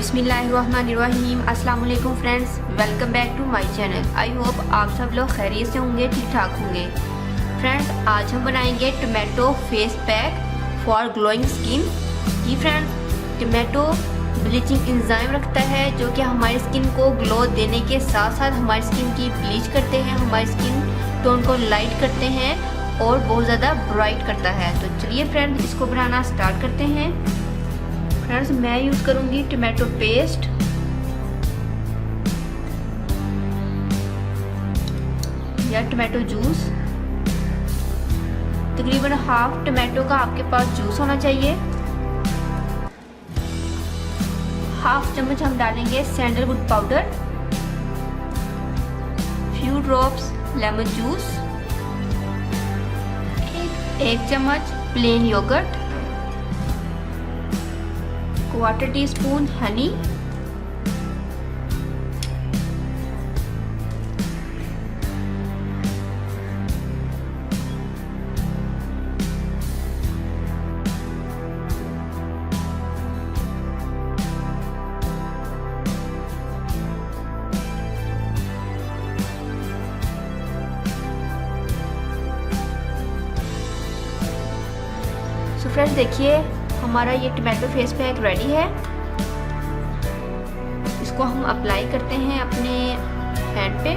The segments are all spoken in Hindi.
बिस्मिल्लाहिर्रहमानिर्रहीम। अस्सलाम वालेकुम friends, welcome back to my channel. I hope आप सब लोग खैरियत से होंगे, ठीक ठाक होंगे। फ्रेंड्स, आज हम बनाएंगे tomato face pack for glowing skin. जी फ्रेंड्स, टोमेटो ब्लीचिंग एंजाइम रखता है जो कि हमारी स्किन को ग्लो देने के साथ साथ हमारी स्किन की ब्लीच करते हैं, हमारी स्किन टोन को लाइट करते हैं और बहुत ज़्यादा ब्राइट करता है। तो चलिए फ्रेंड्स, इसको बनाना स्टार्ट करते हैं। फ्रेंड्स, मैं यूज़ करूँगी टोमेटो पेस्ट, या टोमेटो जूस। तकरीबन हाफ टोमेटो का आपके पास जूस होना चाहिए। हाफ चम्मच हम डालेंगे sandalwood powder, few drops lemon juice, एक चम्मच plain yogurt, quarter teaspoon honey, so friends देखिए हमारा ये टोमेटो फेस पैक रेडी है। इसको हम अप्लाई करते हैं अपने हैंड पे।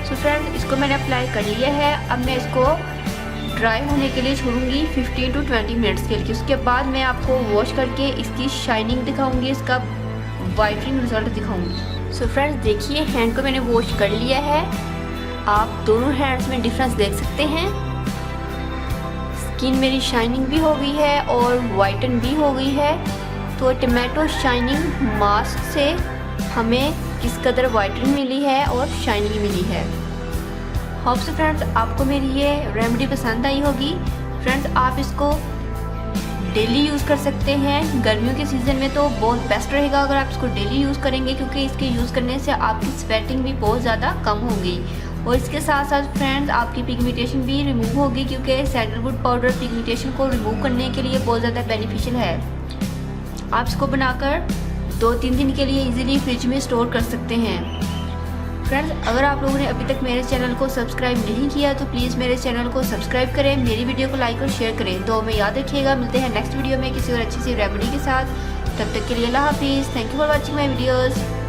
सो फ्रेंड्स, इसको मैंने अप्लाई कर लिया है। अब मैं इसको ड्राई होने के लिए छोड़ूंगी 15 to 20 मिनट्स के लिए। उसके बाद मैं आपको वॉश करके इसकी शाइनिंग दिखाऊंगी, इसका वाइटनिंग रिजल्ट दिखाऊंगी। सो फ्रेंड्स देखिए, हैंड को मैंने वॉश कर लिया है। आप दोनों हैंड्स में डिफरेंस देख सकते हैं। स्किन मेरी शाइनिंग भी हो गई है और वाइटन भी हो गई है। तो टोमेटो शाइनिंग मास्क से हमें किस कदर वाइटन मिली है और शाइनिंग मिली है। होप सो फ्रेंड्स आपको मेरी ये रेमेडी पसंद आई होगी। फ्रेंड्स, आप इसको डेली यूज़ कर सकते हैं। गर्मियों के सीज़न में तो बहुत बेस्ट रहेगा अगर आप इसको डेली यूज़ करेंगे, क्योंकि इसके यूज़ करने से आपकी स्वेटिंग भी बहुत ज़्यादा कम होगी और इसके साथ साथ फ्रेंड्स आपकी पिगमेंटेशन भी रिमूव होगी, क्योंकि सैंडलवुड पाउडर पिगमेंटेशन को रिमूव करने के लिए बहुत ज़्यादा बेनिफिशियल है। आप इसको बनाकर 2-3 दिन के लिए इजीली फ्रिज में स्टोर कर सकते हैं। फ्रेंड्स, अगर आप लोगों ने अभी तक मेरे चैनल को सब्सक्राइब नहीं किया तो प्लीज़ मेरे चैनल को सब्सक्राइब करें, मेरी वीडियो को लाइक और शेयर करें। तो हमें याद रखिएगा, मिलते हैं नेक्स्ट वीडियो में किसी और अच्छी सी रेमेडी के साथ। तब तक के लिए अल्लाह हाफिज़। Thank you for watching my videos.